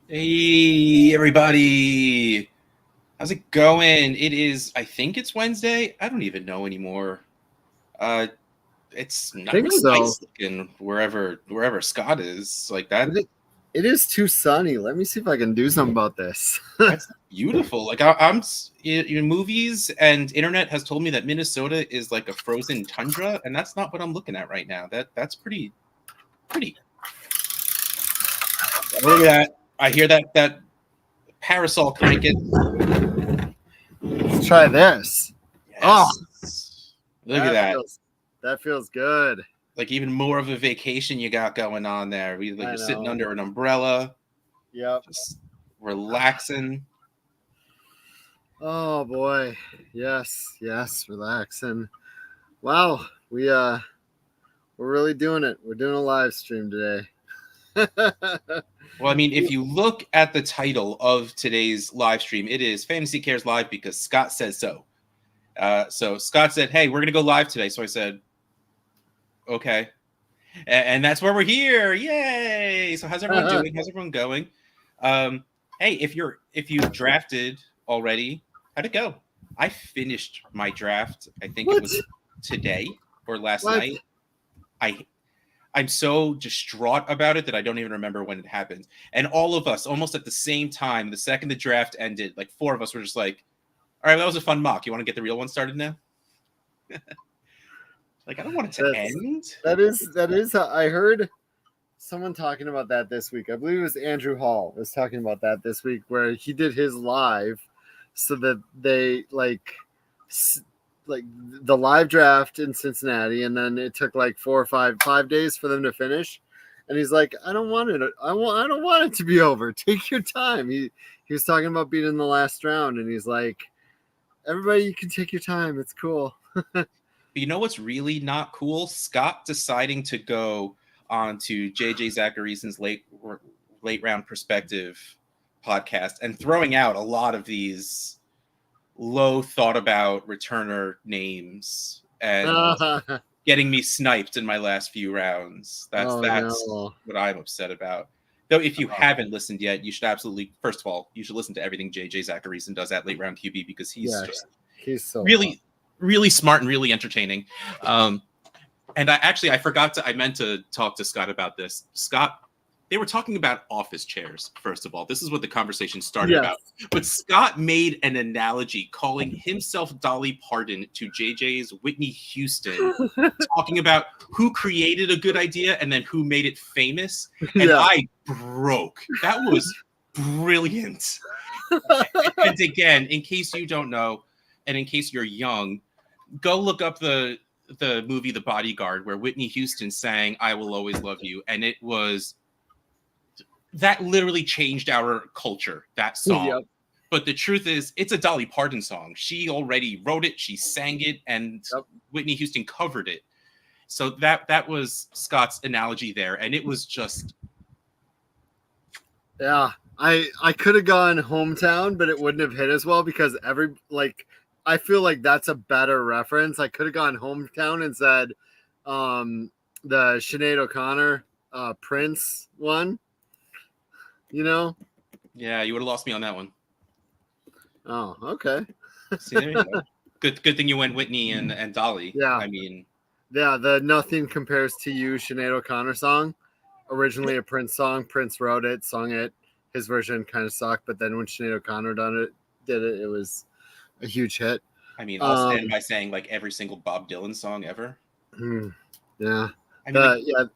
Hey, everybody. How's it going? I think it's Wednesday. I don't even know anymore. Uh, it's I not think really so. nice looking wherever Scott is like that. It is too sunny. Let me see if I can do something about this. That's beautiful. Movies and internet has told me that Minnesota is like a frozen tundra, and that's not what I'm looking at right now. That's pretty. Look at that. I hear that parasol cranking. Let's try this. Oh, Yes. Look at that that. feels that feels good. Like even more of a vacation you got going on there. I You're sitting know. under an umbrella, Yep. just relaxing. Oh boy. Yes, yes, relaxing. Wow, we're really doing it. We're doing a live stream today. Well, I mean, if you look at the title of today's live stream, it is Fantasy Cares Live because Scott says so. So Scott said, "Hey, we're gonna go live today." So I said, "Okay," and that's where we're here. Yay! So how's everyone doing? How's everyone going? Hey, if you drafted already, how'd it go? I finished my draft. I think it What? was today or last What? night. I I'm so distraught about it that I don't even remember when it happened. And all of us, almost at the same time, the second the draft ended, like four of us were just like, "All right, that was a fun mock. You want to get the real one started now?" Like I don't want it to That's end. that is I heard someone talking about that this week. I believe it was Andrew Hall was talking about that this week, where he did his live, so that they like the live draft in Cincinnati, and then it took like 4 or 5 days for them to finish. And he's like, I don't want it. I don't want it to be over. Take your time. He was talking about being in the last round, and he's like, everybody, you can take your time. It's cool. But you know what's really not cool? Scott deciding to go on to JJ Zacharyason's late round perspective podcast and throwing out a lot of these low thought about returner names and Oh getting me sniped in my last few rounds. That's no. what I'm upset about. Though if you haven't listened yet, you should absolutely first of all, you should listen to everything JJ Zacharyson does at late round QB because he's Yeah, just he's so really really smart and really entertaining. And I forgot I meant to talk to Scott about this. Scott, they were talking about office chairs, first of all. This is what the conversation started yes. about. But Scott made an analogy calling himself Dolly Parton to JJ's Whitney Houston, talking about who created a good idea and then who made it famous. And Yeah. I broke. That was brilliant. And again, in case you don't know, and in case you're young, go look up the movie The Bodyguard, where Whitney Houston sang "I Will Always Love You," and it was that literally changed our culture. That song. Yep. But the truth is, it's a Dolly Parton song. She already wrote it, she sang it, and Yep. Whitney Houston covered it. So that was Scott's analogy there, and it was just Yeah. I could have gone hometown, but it wouldn't have hit as well because I feel like that's a better reference. I could have gone hometown and said the Sinead O'Connor Prince one, you know? yeah. You would have lost me on that one. Oh, okay. See, there you go. Good thing you went Whitney and Dolly. Yeah. I mean, Yeah, the Nothing Compares to You Sinead O'Connor song. Originally a Prince song. Prince wrote it, sung it. His version kind of sucked, but then when Sinead O'Connor did it, it was a huge hit. I'll stand by saying like every single Bob Dylan song ever. Yeah. I mean, like,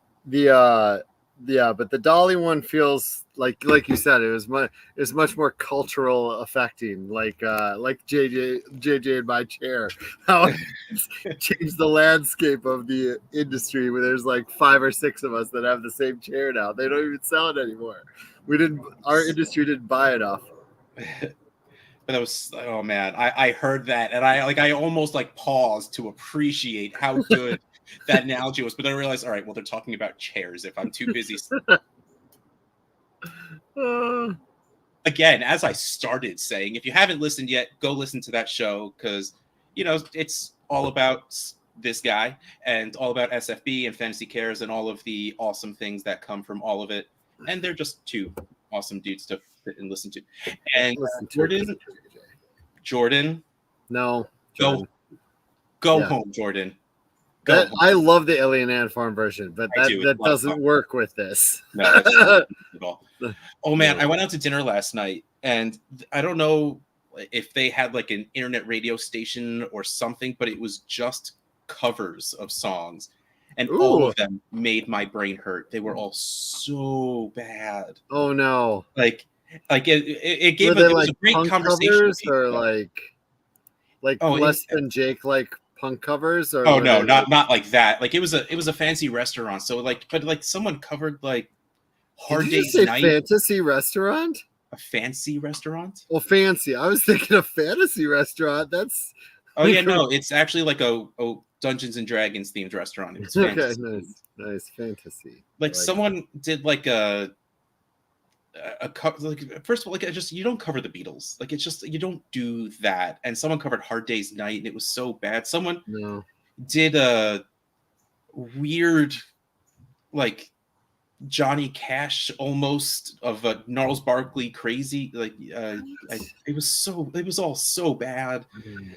But the Dolly one feels like you said, it was much more cultural affecting, like JJ in my chair. How it's changed the landscape of the industry where there's like 5 or 6 of us that have the same chair now. They don't even sell it anymore. Our industry didn't buy enough. but that was, oh man, I heard that and I almost like paused to appreciate how good that analogy was, but then I realized, all right, well, they're talking about chairs. If I'm too busy again, as I started saying, if you haven't listened yet, go listen to that show because it's all about this guy and all about SFB and Fantasy Cares and all of the awesome things that come from all of it. And they're just two awesome dudes to sit and listen to. And Listen to it. Jordan, No, go Jordan. go Yeah. home, Jordan. Go That, home. I love the Alien Ant Farm version, but I do. It's that a lot of doesn't fun. work with this. No, that's not at all. Oh man, No. I went out to dinner last night, and I don't know if they had like an internet radio station or something, but it was just covers of songs, and all Ooh. of them made my brain hurt. They were all so bad. Oh no. Like it gave Were they it was like a great punk conversation with covers people, or though. like Oh, less than Jake like punk covers or oh were no, they not like that. Like it was a fancy restaurant, so like, but like someone covered like Did Hard you just Day's say Night, fantasy restaurant? a fancy restaurant. Well, fancy. I was thinking a fantasy restaurant. That's Oh yeah, no, it's actually like a Dungeons and Dragons themed restaurant. It was okay. fantasy. Nice fantasy. Like someone did like a like first of all, like you don't cover the Beatles. Like it's just you don't do that. And someone covered Hard Day's Night, and it was so bad. Someone No. did a weird like Johnny Cash almost of a Gnarls Barkley crazy like it was all so bad.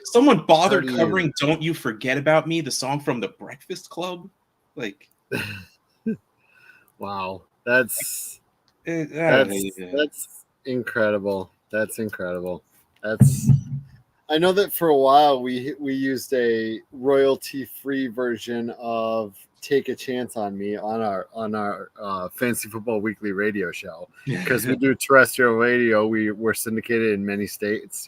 Someone bothered covering "Don't You Forget About Me," the song from the Breakfast Club. Like wow, that's incredible. That's incredible. I know that for a while we used a royalty-free version of "Take a Chance on Me" on our Fantasy Football Weekly radio show because we do terrestrial radio. We're syndicated in many states,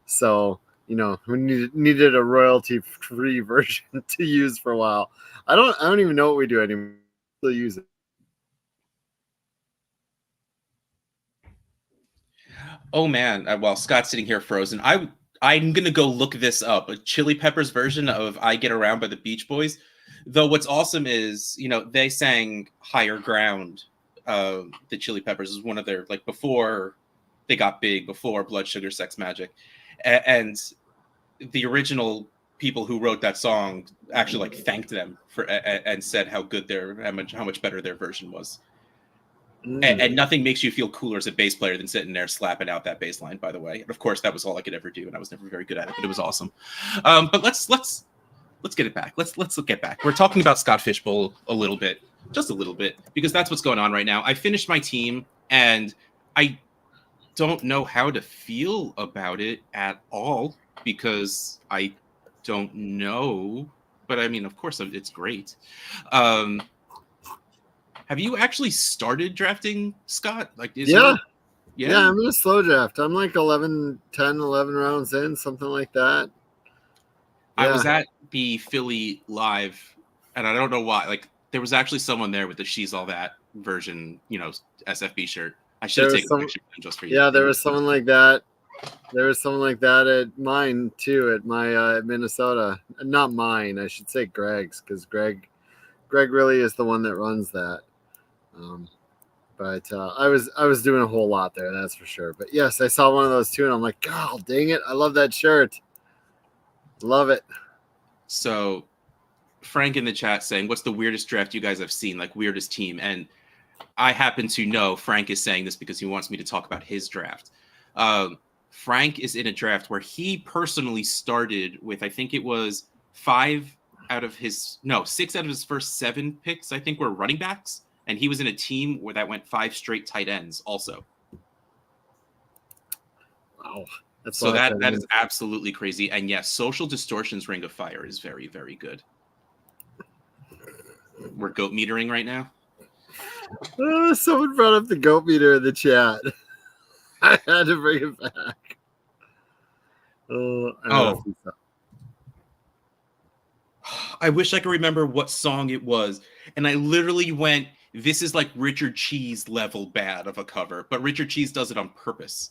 so we needed a royalty-free version to use for a while. I don't even know what we do anymore. Still use it. Oh man, while Scott's sitting here frozen, I'm gonna go look this up. A Chili Peppers version of "I Get Around" by the Beach Boys. Though what's awesome is, they sang "Higher Ground." The Chili Peppers is one of their before they got big, before Blood Sugar Sex Magic, and the original people who wrote that song actually thanked them for and said how good how much better their version was. And nothing makes you feel cooler as a bass player than sitting there slapping out that bass line, by the way. And of course, that was all I could ever do, and I was never very good at it, but it was awesome. But let's get it back. Let's get back. We're talking about Scott Fishbowl a little bit, just a little bit, because that's what's going on right now. I finished my team, and I don't know how to feel about it at all because I don't know. But I mean, of course, it's great. Have you actually started drafting, Scott? Yeah, I'm in a slow draft. I'm 10, 11 rounds in, something like that. Yeah. I was at the Philly Live, and I don't know why. There was actually someone there with the "She's All That" version, SFB shirt. I should have taken a picture of them just for you. Yeah, there was someone like that. There was someone like that at mine too, at my Minnesota. Not mine, I should say Greg's, because Greg really is the one that runs that. But I was doing a whole lot there, that's for sure. But yes, I saw one of those too, and I'm like, God dang it, I love that shirt. Love it. So Frank in the chat saying, what's the weirdest draft you guys have seen, weirdest team? And I happen to know Frank is saying this because he wants me to talk about his draft. Frank is in a draft where he personally started with, I think it was 6 out of his first 7 picks, I think, were running backs. And he was in a team where that went 5 straight tight ends also. Wow. So that is absolutely crazy. And yes, Social Distortion's Ring of Fire is very, very good. We're goat metering right now. Someone brought up the goat meter in the chat. I had to bring it back. I wish I could remember what song it was. And I literally went, this is like Richard Cheese level bad of a cover, but Richard Cheese does it on purpose.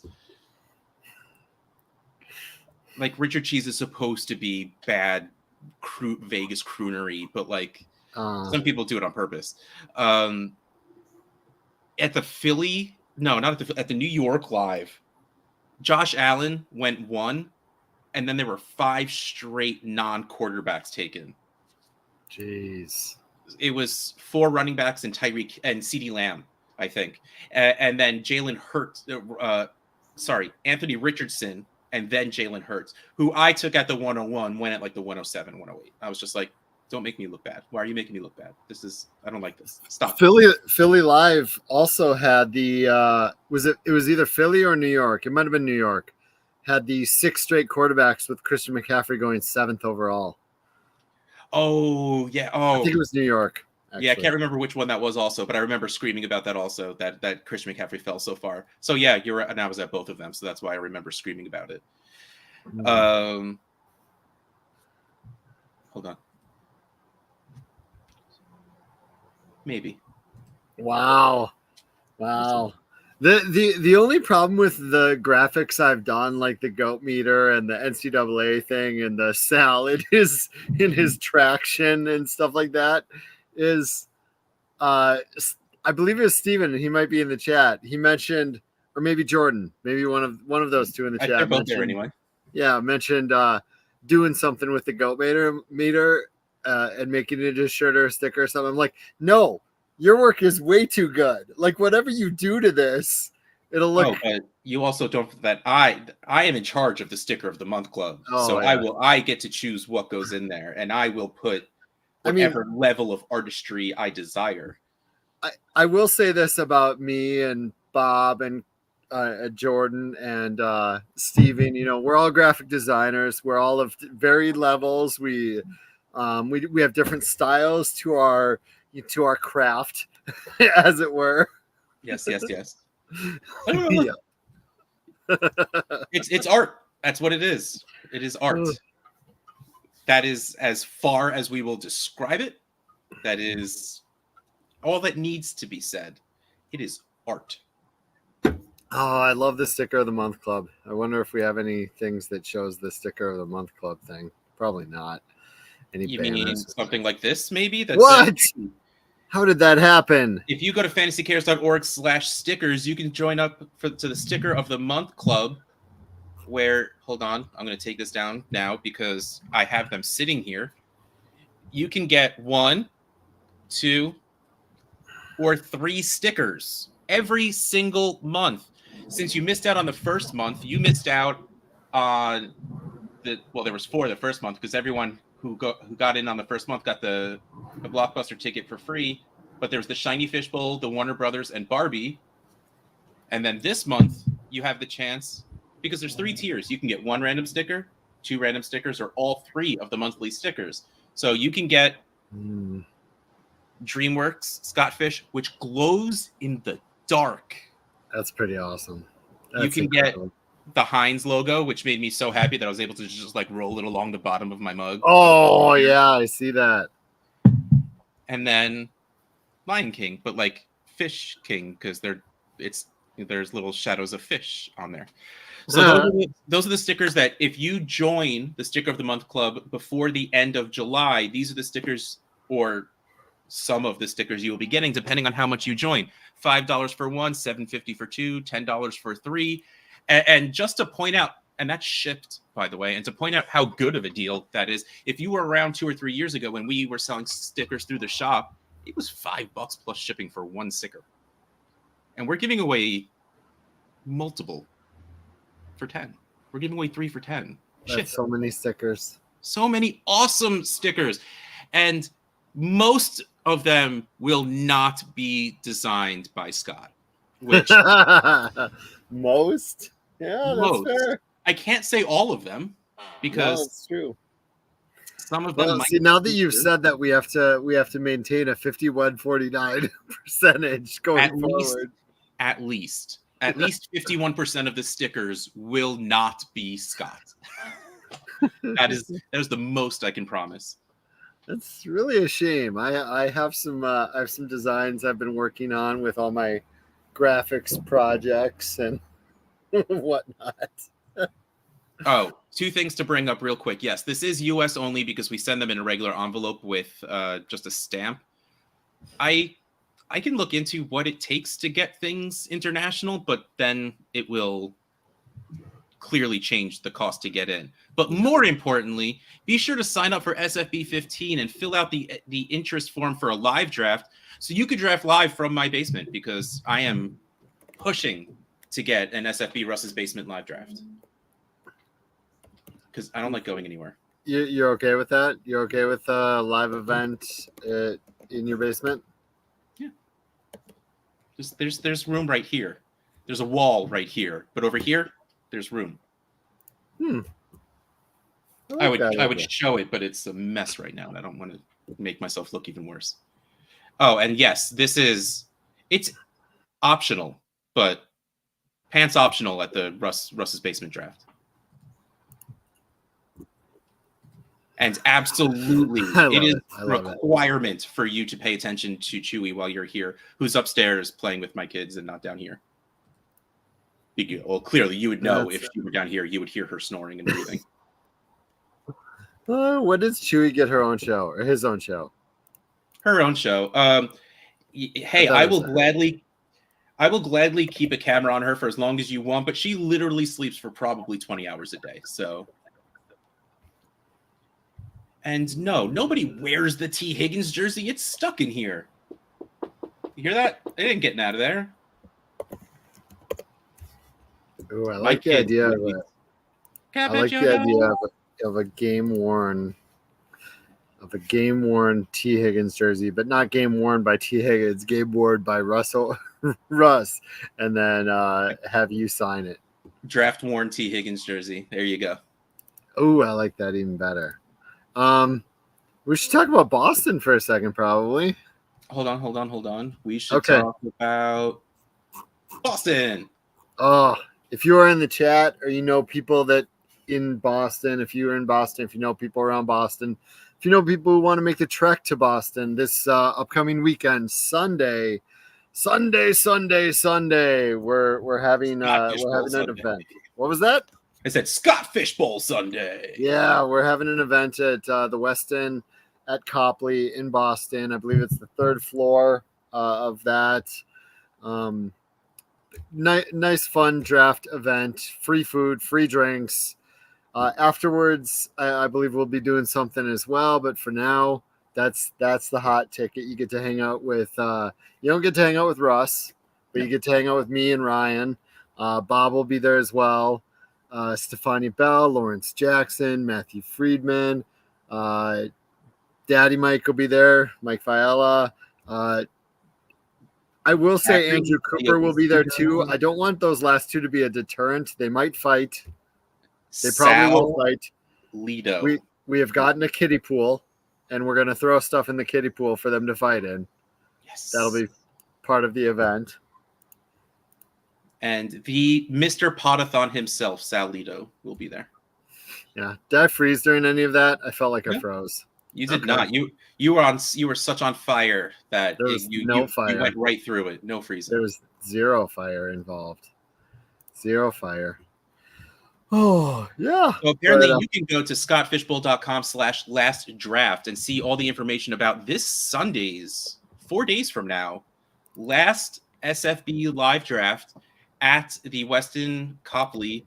Richard Cheese is supposed to be bad, Vegas croonery, but some people do it on purpose. At the Philly, no, not at the New York Live, Josh Allen went 1, and then there were 5 straight non-quarterbacks taken. Jeez. It was 4 running backs and Tyreek and CeeDee Lamb. I think. And then Jalen Hurts, Anthony Richardson, and then Jalen Hurts, who I took at the 101, went at like the 107, 108. I was just like, don't make me look bad. Why are you making me look bad? I don't like this. Stop. Philly Live also had the it was either Philly or New York. It might have been New York. Had the 6 straight quarterbacks with Christian McCaffrey going 7th overall. Oh, yeah. Oh, I think it was New York. Actually. Yeah, I can't remember which one that was also, but I remember screaming about that also, that Christian McCaffrey fell so far. So yeah, you're right. And I was at both of them, so that's why I remember screaming about it. Mm-hmm. Hold on. Maybe. Wow. The only problem with the graphics I've done, like the goat meter and the NCAA thing and the salad is in his traction and stuff like that, is I believe it was Steven, he might be in the chat. He mentioned, or maybe Jordan, maybe one of those two in the chat. They're both there anyway. Yeah, mentioned doing something with the goat meter and making it a shirt or a sticker or something. I'm like, no, your work is way too good. Like whatever you do to this, it'll look. Oh, but you also don't that I am in charge of the sticker of the month club, so yeah. I get to choose what goes in there, and I will put whatever level of artistry I desire. I will say this about me and Bob and Jordan and Steven, we're all graphic designers. We're all of varied levels. We have different styles to our craft, as it were. Yes. Yeah. It's art. That's what it is. It is art. That is as far as we will describe it. That is all that needs to be said. It is art. Oh, I love the sticker of the month club. I wonder if we have any things that shows the sticker of the month club thing. Probably not. You mean something like this, maybe? What? How did that happen? If you go to fantasycares.org/stickers, you can join up to the sticker of the month club. Where, hold on, I'm going to take this down now because I have them sitting here. You can get 1, 2, or 3 stickers every single month. Since you missed out on the first month, you missed out on there was 4 the first month because everyone who got in on the first month got the Blockbuster ticket for free. But there was the Shiny Fishbowl, the Warner Brothers, and Barbie. And then this month, you have the chance, because there's 3 tiers. You can get 1 random sticker, 2 random stickers, or all 3 of the monthly stickers. So you can get DreamWorks Scotfish, which glows in the dark. That's pretty awesome. You can get the Heinz logo, which made me so happy that I was able to just like roll it along the bottom of my mug. Oh yeah, I see that. And then Lion King, but like Fish King, because there's little shadows of fish on there. So those are the stickers that if you join the Sticker of the Month Club before the end of July, these are the stickers, or some of the stickers you will be getting depending on how much you join. $5 for 1, $7.50 for 2, $10 for 3. And just to point out, and that's shipped, by the way, and to point out how good of a deal that is, if you were around 2 or 3 years ago when we were selling stickers through the shop, it was $5 plus shipping for 1 sticker. And we're giving away multiple for 10. We're giving away 3 for 10. That's so many stickers. So many awesome stickers. And most of them will not be designed by Scott. Which most? Yeah, that's fair. I can't say all of them because that's true. Some of them. See, now that you've said that, we have to maintain a 51-49 percentage going forward. At least 51% of the stickers will not be Scott. That is the most I can promise. That's really a shame. I have some designs I've been working on with all my graphics projects and whatnot. Oh, 2 things to bring up real quick. Yes, this is US only because we send them in a regular envelope with just a stamp. I can look into what it takes to get things international, but then it will clearly changed the cost to get in. But more importantly, be sure to sign up for SFB 15 and fill out the interest form for a live draft so you could draft live from my basement, because I am pushing to get an SFB Russ's Basement live draft because I don't like going anywhere. You're okay with that? You're okay with a live event in your basement? Yeah. There's room right here. There's a wall right here, but over here there's room. I would show it, but it's a mess right now, and I don't want to make myself look even worse. Oh, and yes, it's optional, but pants optional at the Russ's Basement draft. And absolutely, it is a requirement for you to pay attention to Chewy while you're here, who's upstairs playing with my kids and not down here. Well, clearly, you would know if she were down here, you would hear her snoring and breathing. When does Chewy get her own show or his own show? Her own show. Hey, I will gladly keep a camera on her for as long as you want, but she literally sleeps for probably 20 hours a day. So, and no, nobody wears the T. Higgins jersey. It's stuck in here. You hear that? They didn't get it out of there. Ooh, I like the idea of a game worn T. Higgins jersey, but not game worn by T. Higgins, game worn by Russ, and then have you sign it. Draft worn T. Higgins jersey. There you go. Oh, I like that even better. We should talk about Boston for a second, probably. Hold on. We should talk about Boston. Oh, if you are in the chat or you know people that in Boston, if you're in Boston, if you know people around Boston, if you know people who want to make the trek to Boston this upcoming weekend, Sunday, we're having an event. What was that? I said Scott Fishbowl Sunday. Yeah, we're having an event at the Westin at Copley in Boston. I believe it's the third floor of that. Nice, fun draft event. Free food, free drinks. Afterwards, I believe we'll be doing something as well. But for now, that's the hot ticket. You get to hang out with. You don't get to hang out with Russ, but you get to hang out with me and Ryan. Bob will be there as well. Stefania Bell, Lawrence Jackson, Matthew Friedman, Daddy Mike will be there. Mike Fiala. I will say Andrew Cooper will be there too. I don't want those last two to be a deterrent. They might fight. They probably will fight. Lido. We have gotten a kiddie pool, and we're going to throw stuff in the kiddie pool for them to fight in. Yes. That'll be part of the event. And the Mr. Potathon himself, Sal Lido, will be there. Yeah. Did I freeze during any of that? I felt like I froze. You did not. You were such on fire that you went right through it. No freezing. There was zero fire involved. Zero fire. Oh, yeah. So apparently you can go to scottfishbowl.com/last draft and see all the information about this Sunday's 4 days from now, last SFB live draft at the Westin Copley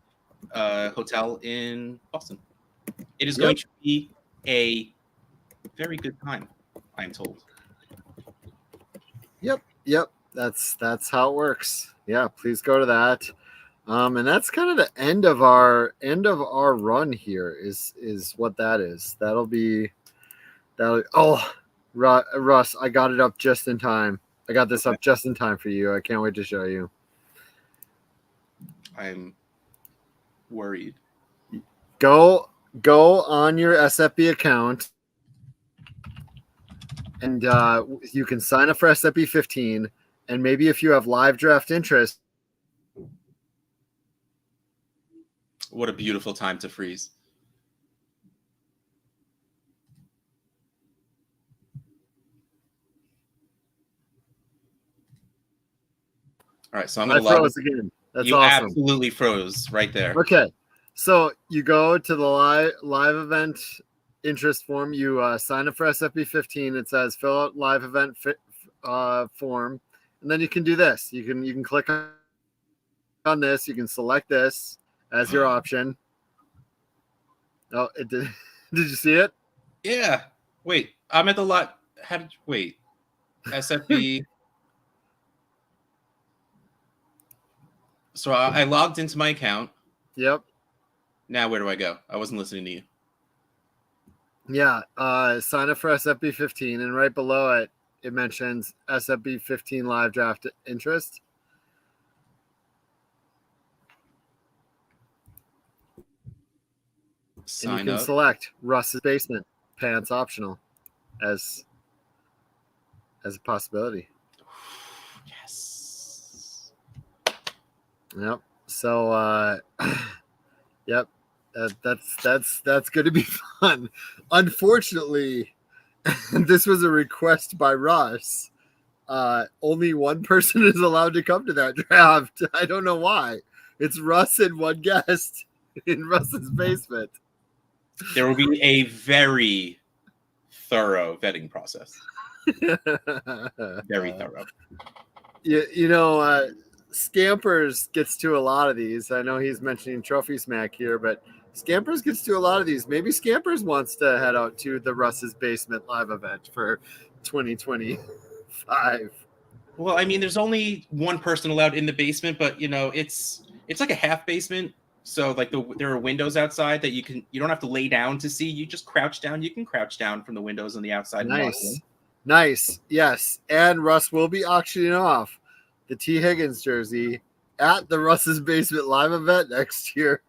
Hotel in Boston. It is going to be a very good time, I am told. Yep. That's how it works. Yeah, please go to that. And that's kind of the end of our run here is what that is. Russ, I got it up just in time. I got this up just in time for you. I can't wait to show you. I'm worried. Go on your SFB account, and you can sign up for SFB 15. And maybe if you have live draft interest. What a beautiful time to freeze. All right, so I'm going to froze again. That's you awesome. Absolutely froze right there. Okay, so you go to the live event interest form. You sign up for SFB 15. It says fill out live event form, and then you can do this. You can click on this. You can select this, as your option. Oh, it did. Did you see it? Yeah. Wait, I'm at the lot. Wait. SFB. So I logged into my account. Yep. Now where do I go? I wasn't listening to you. Yeah. Sign up for SFB 15, and right below it, it mentions SFB 15 live draft interest. Sign and you can up. select Russ's Basement, pants optional, as a possibility. Yes. Yep. So, yep, that's going to be fun. Unfortunately, this was a request by Russ. Only one person is allowed to come to that draft. I don't know why. It's Russ and one guest in Russ's basement. There will be a very thorough vetting process. Very thorough. You know, Scampers gets to a lot of these. I know he's mentioning Trophy Smack here, but Scampers gets to a lot of these. Maybe Scampers wants to head out to the Russ's Basement live event for 2025. Well, I mean, there's only one person allowed in the basement, but you know, it's like a half basement. So like there are windows outside that you don't have to lay down to see. You just crouch down. You can crouch down from the windows on the outside. Nice. Yes. And Russ will be auctioning off the T. Higgins jersey at the Russ's Basement live event next year.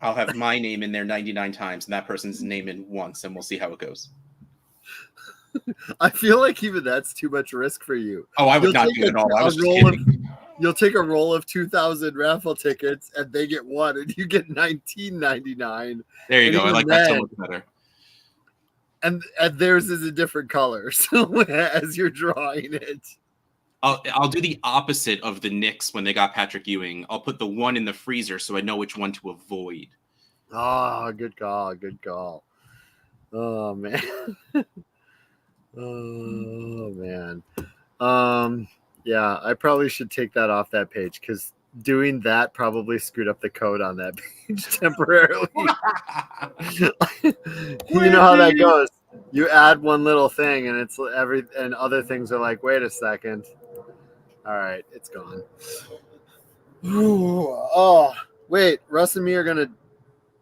I'll have my name in there 99 times and that person's name in once, and we'll see how it goes. I feel like even that's too much risk for you. Oh, I would not do it at all. I was just kidding. You'll take a roll of 2,000 raffle tickets and they get one and you get $19.99. There you go. I like that so much better. And theirs is a different color. So as you're drawing it. I'll do the opposite of the Knicks when they got Patrick Ewing. I'll put the one in the freezer so I know which one to avoid. Oh, good call. Good call. Oh, man. Oh, man. Yeah, I probably should take that off that page because doing that probably screwed up the code on that page temporarily. You know how that goes. You add one little thing and it's and other things are like, wait a second. All right, it's gone. Ooh, oh, wait, Russ and me are gonna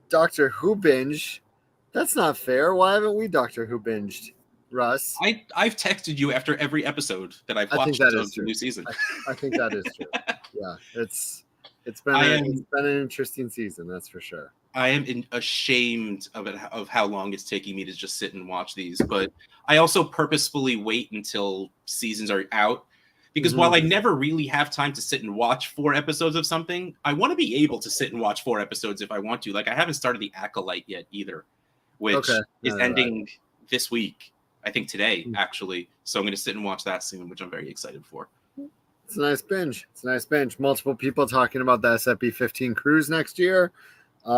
Doctor Who binge. That's not fair. Why haven't we Doctor Who binged? Russ, I've texted you after every episode that I've watched of the new season. I think that is true. Yeah, it's been an interesting season, that's for sure. I am ashamed of how long it's taking me to just sit and watch these, but I also purposefully wait until seasons are out because while I never really have time to sit and watch 4 episodes of something, I want to be able to sit and watch 4 episodes if I want to. Like I haven't started The Acolyte yet either, which is ending this week. I think today, actually. So I'm going to sit and watch that soon, which I'm very excited for. It's a nice binge. Multiple people talking about the SFB 15 cruise next year. It's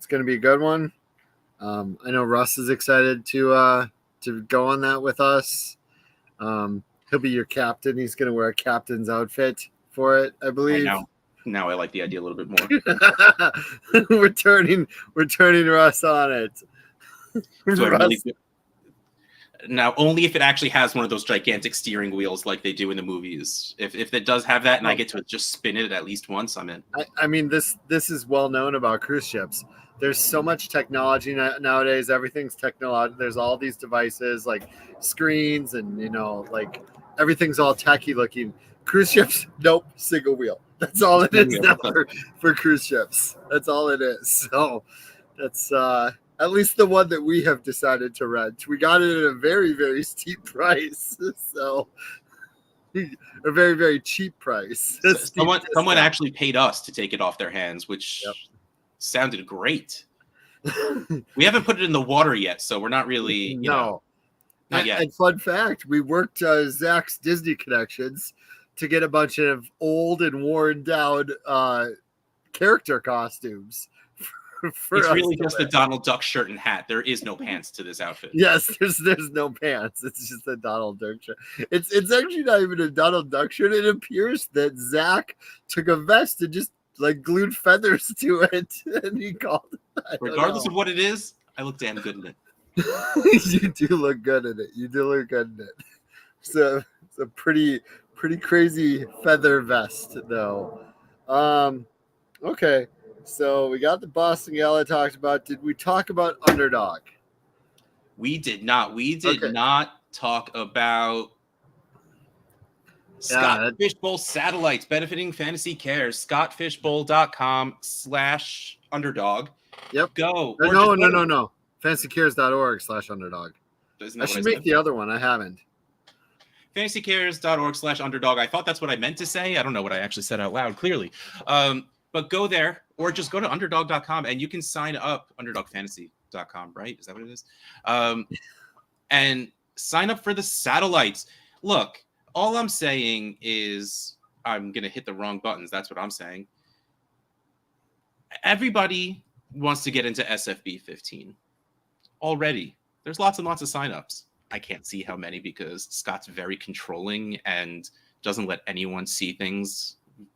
going to be a good one. I know Russ is excited to go on that with us. He'll be your captain. He's going to wear a captain's outfit for it, I believe. Now I like the idea a little bit more. We're turning Russ on it. So Russ. Now, only if it actually has one of those gigantic steering wheels like they do in the movies. If it does have that and I get to just spin it at least once, I'm in. I mean, this is well known about cruise ships. There's so much technology nowadays. Everything's technological. There's all these devices like screens and, like everything's all tacky looking. Cruise ships, nope, single wheel. That's all it is now for cruise ships. That's all it is. So that's at least the one that we have decided to rent. We got it at a very, very steep price. So a very, very cheap price. Someone actually paid us to take it off their hands, which sounded great. We haven't put it in the water yet, so we're not really, not yet. And fun fact, we worked Zach's Disney connections to get a bunch of old and worn down character costumes for It's us really to just wear. a Donald Duck shirt and hat. There is no pants to this outfit. Yes, there's no pants. It's just a Donald Duck shirt. It's actually not even a Donald Duck shirt. It appears that Zach took a vest and just like glued feathers to it, and he called it. Regardless of what it is, I look damn good in it. You do look good in it. You do look good in it. So it's a pretty crazy feather vest though. Okay. So we got the Boston Gala talked about. Did we talk about Underdog? We did not. We did Okay. not talk about Scott Fishbowl satellites benefiting Fantasy Cares. ScottFishbowl.com/underdog. Yep. Go. No. FantasyCares.org/underdog. I should make the other one. I haven't. FantasyCares.org/underdog. I thought that's what I meant to say. I don't know what I actually said out loud, clearly. But go there or just go to underdog.com and you can sign up, underdogfantasy.com, right? Is that what it is? And sign up for the satellites. Look, all I'm saying is I'm going to hit the wrong buttons. That's what I'm saying. Everybody wants to get into SFB 15 already. There's lots and lots of signups. I can't see how many because Scott's very controlling and doesn't let anyone see things,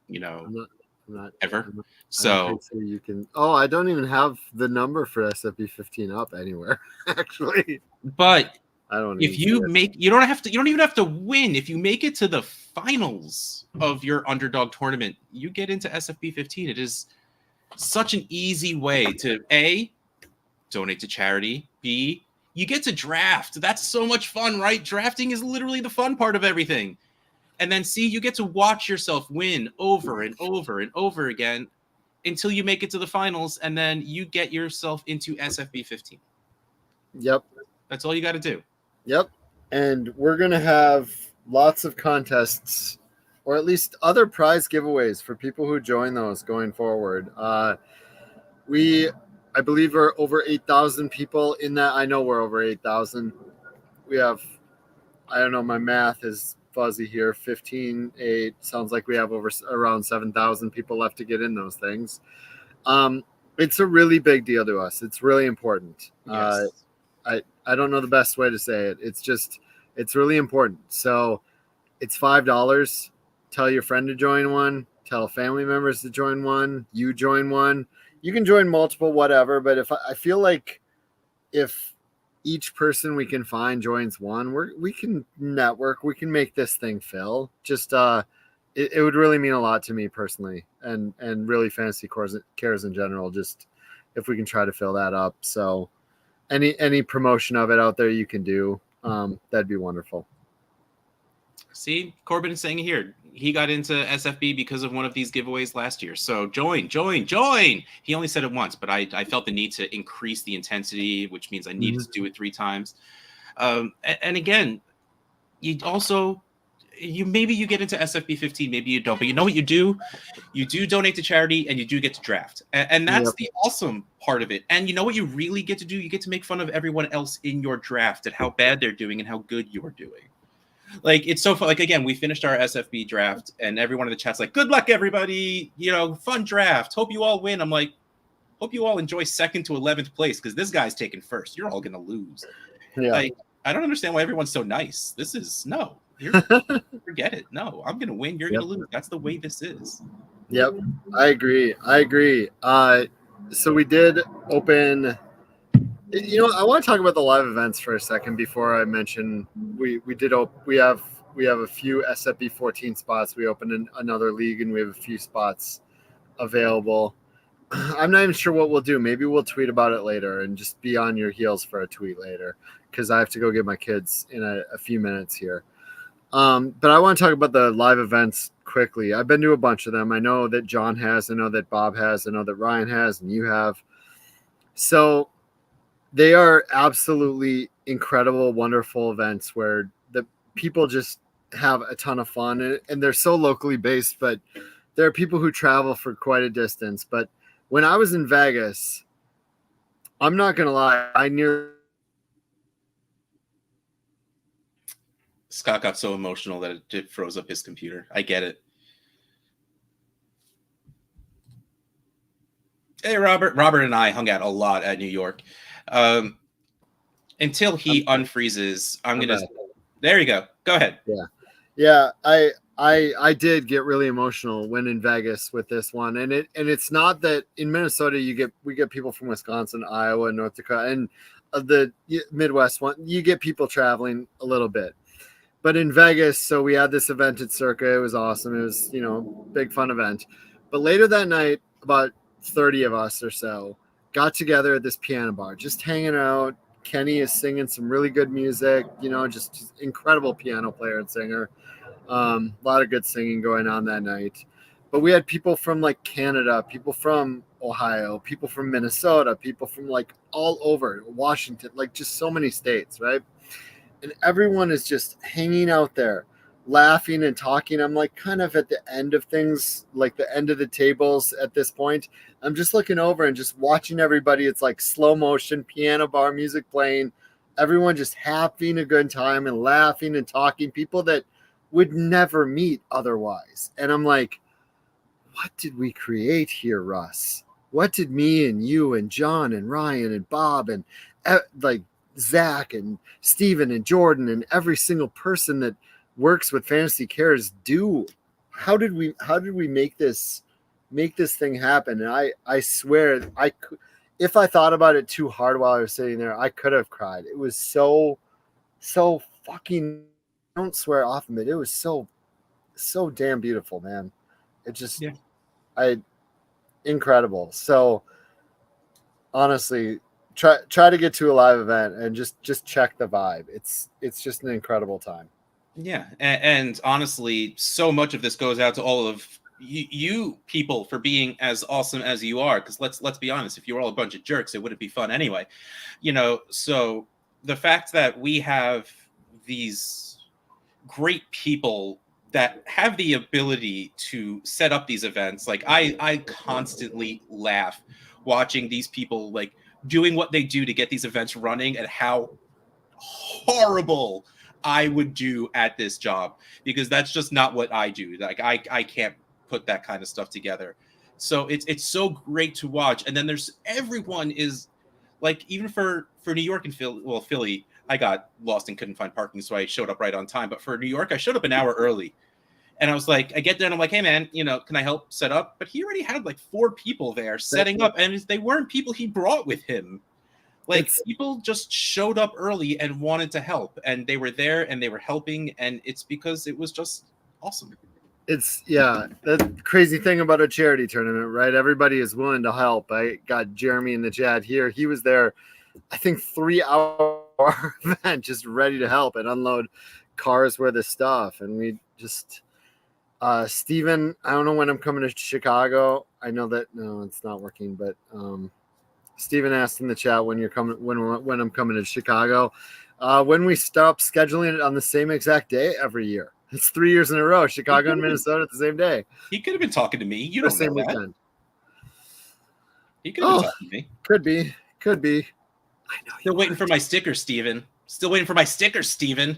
I'm not ever. So you can. Oh, I don't even have the number for SFB 15 up anywhere, actually. But I don't. If you don't even have to win. If you make it to the finals of your underdog tournament, you get into SFB 15. It is such an easy way to A, donate to charity. B, you get to draft. That's so much fun, right? Drafting is literally the fun part of everything. And then C, you get to watch yourself win over and over and over again until you make it to the finals, and then you get yourself into SFB 15. Yep. That's all you got to do. Yep. And we're going to have lots of contests, or at least other prize giveaways for people who join those going forward. I believe we're over 8,000 people in that. I know we're over 8,000. We have, I don't know, my math is fuzzy here. 15,800. Sounds like we have around 7,000 people left to get in those things. It's a really big deal to us. It's really important. Yes. I don't know the best way to say it. It's really important. So it's $5. Tell your friend to join one. Tell family members to join one. You join one. You can join multiple, whatever. But if I feel like if each person we can find joins one, we can network. We can make this thing fill. Just it would really mean a lot to me personally, and really Fantasy Cares in general. Just if we can try to fill that up. So any promotion of it out there you can do, that'd be wonderful. See, Corbin is saying here, he got into SFB because of one of these giveaways last year. So join. He only said it once, but I felt the need to increase the intensity, which means I needed to do it 3 times. And again, maybe you get into SFB 15, maybe you don't, but you know what you do? You do donate to charity and you do get to draft. And that's the awesome part of it. And you know what you really get to do? You get to make fun of everyone else in your draft and how bad they're doing and how good you're doing. Like, it's so fun. Like, again, we finished our SFB draft and everyone in the chat's like, good luck, everybody. Fun draft. Hope you all win. I'm like, hope you all enjoy 2nd to 11th place because this guy's taking 1st. You're all going to lose. Yeah. Like, I don't understand why everyone's so nice. This is no. Forget it. No, I'm going to win. You're going to lose. That's the way this is. Yep. I agree. So we did open... I want to talk about the live events for a second before I mention we have a few SFB 14 spots. We opened in another league and we have a few spots available. I'm not even sure what we'll do. Maybe we'll tweet about it later and just be on your heels for a tweet later because I have to go get my kids in a few minutes here. But I want to talk about the live events quickly. I've been to a bunch of them. I know that John has, I know that Bob has, I know that Ryan has, and you have. So they are absolutely incredible, wonderful events where the people just have a ton of fun, and they're so locally based, but there are people who travel for quite a distance. But when I was in Vegas, I'm not going to lie, Scott got so emotional that it froze up his computer. I get it. Hey, Robert. Robert and I hung out a lot at New York. Until he unfreezes, I'm gonna. back. There you go. Go ahead. Yeah, I did get really emotional when in Vegas with this one, and it's not that in Minnesota we get people from Wisconsin, Iowa, North Dakota, and the Midwest one, you get people traveling a little bit, but in Vegas, so we had this event at Circa. It was awesome. It was big fun event, but later that night, about 30 of us or so got together at this piano bar, just hanging out. Kenny is singing some really good music, just incredible piano player and singer. A lot of good singing going on that night. But we had people from like Canada, people from Ohio, people from Minnesota, people from like all over Washington, like just so many states, right? And everyone is just hanging out there, laughing and talking. I'm like kind of at the end of things, like the end of the tables at this point. I'm just looking over and just watching everybody. It's like slow motion, piano bar music playing, everyone just having a good time and laughing and talking, people that would never meet otherwise. And I'm like, what did we create here, Russ? What did me and you and John and Ryan and Bob and like Zach and Steven and Jordan and every single person that works with Fantasy Cares do? How did we make this thing happen? And I swear I could, if I thought about it too hard while I was sitting there, I could have cried. It was so fucking, I don't swear often, but it was so damn beautiful, man. It just incredible. So honestly, try to get to a live event and just check the vibe. It's just an incredible time. Yeah, and honestly, so much of this goes out to all of you people for being as awesome as you are. Because let's be honest, if you were all a bunch of jerks, it wouldn't be fun anyway. So the fact that we have these great people that have the ability to set up these events, like I constantly laugh watching these people like doing what they do to get these events running, and how horrible I would do at this job, because that's just not what I do. Like I can't put that kind of stuff together. So it's so great to watch. And then there's everyone is like, even for New York and Philly, I got lost and couldn't find parking, so I showed up right on time. But for New York, I showed up an hour early. And I was like, I get there and I'm like, hey man, can I help set up? But he already had like 4 people there setting up, and they weren't people he brought with him. Like, people just showed up early and wanted to help, and they were there and they were helping, and it's because it was just awesome. It's the crazy thing about a charity tournament, right? Everybody is willing to help. I got Jeremy in the chat here. He was there, I think 3-hour event, just ready to help and unload cars worth of stuff. And we just Steven, I don't know when I'm coming to Chicago. I know that no, it's not working, but Steven asked in the chat when you're coming, when I'm coming to Chicago. When we stop scheduling it on the same exact day every year. It's 3 years in a row, Chicago and Minnesota at the same day. He could have been talking to me. You don't know that. Weekend. He could have been talking to me. Could be. I know. Still waiting for my sticker, Steven. Still waiting for my sticker, Steven.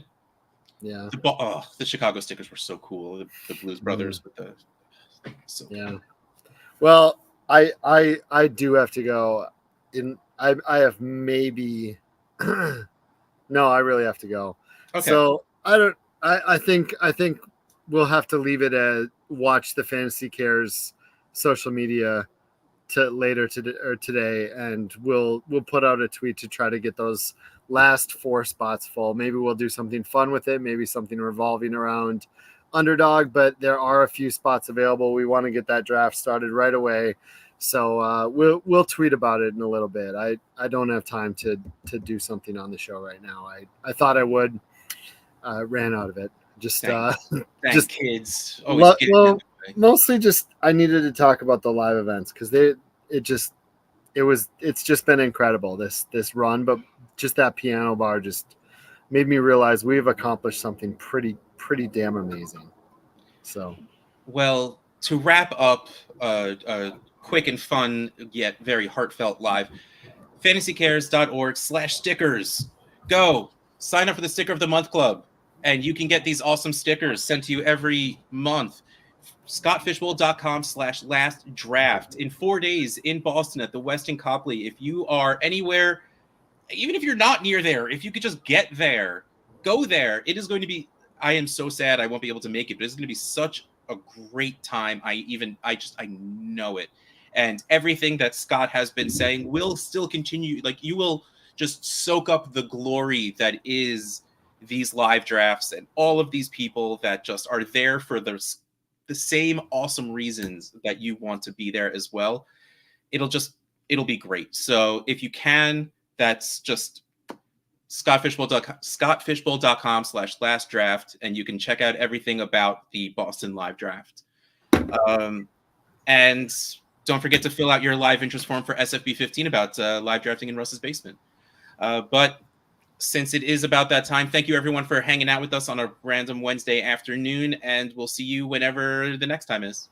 Yeah. The Chicago stickers were so cool. The Blues Brothers with the. So cool. Well, I do have to go. I have maybe. No, I really have to go. Okay. So I think we'll have to leave it at watch the Fantasy Cares social media later today, and we'll put out a tweet to try to get those last 4 spots full. Maybe we'll do something fun with it, maybe something revolving around Underdog, but there are a few spots available. We want to get that draft started right away. So we'll tweet about it in a little bit. I don't have time to do something on the show right now. I thought I would. Ran out of it. Just just kids. Mostly just I needed to talk about the live events because it's just been incredible this run, but just that piano bar just made me realize we've accomplished something pretty damn amazing. So, well, to wrap up a quick and fun yet very heartfelt live, fantasycares.org/stickers. Go sign up for the Sticker of the Month Club, and you can get these awesome stickers sent to you every month. scottfishbowl.com/last draft in 4 days in Boston at the Westin Copley. If you are anywhere, even if you're not near there, if you could just get there, go there. It is going to be, I am so sad I won't be able to make it, but it's going to be such a great time. I know it. And everything that Scott has been saying will still continue. Like, you will just soak up the glory that is these live drafts and all of these people that just are there for the same awesome reasons that you want to be there as well. It'll be great. So if you can, that's just scottfishbowl.com/last draft, and you can check out everything about the Boston live draft. And don't forget to fill out your live interest form for SFB 15 about live drafting in Russ's basement. But since it is about that time, thank you everyone for hanging out with us on a random Wednesday afternoon, and we'll see you whenever the next time is.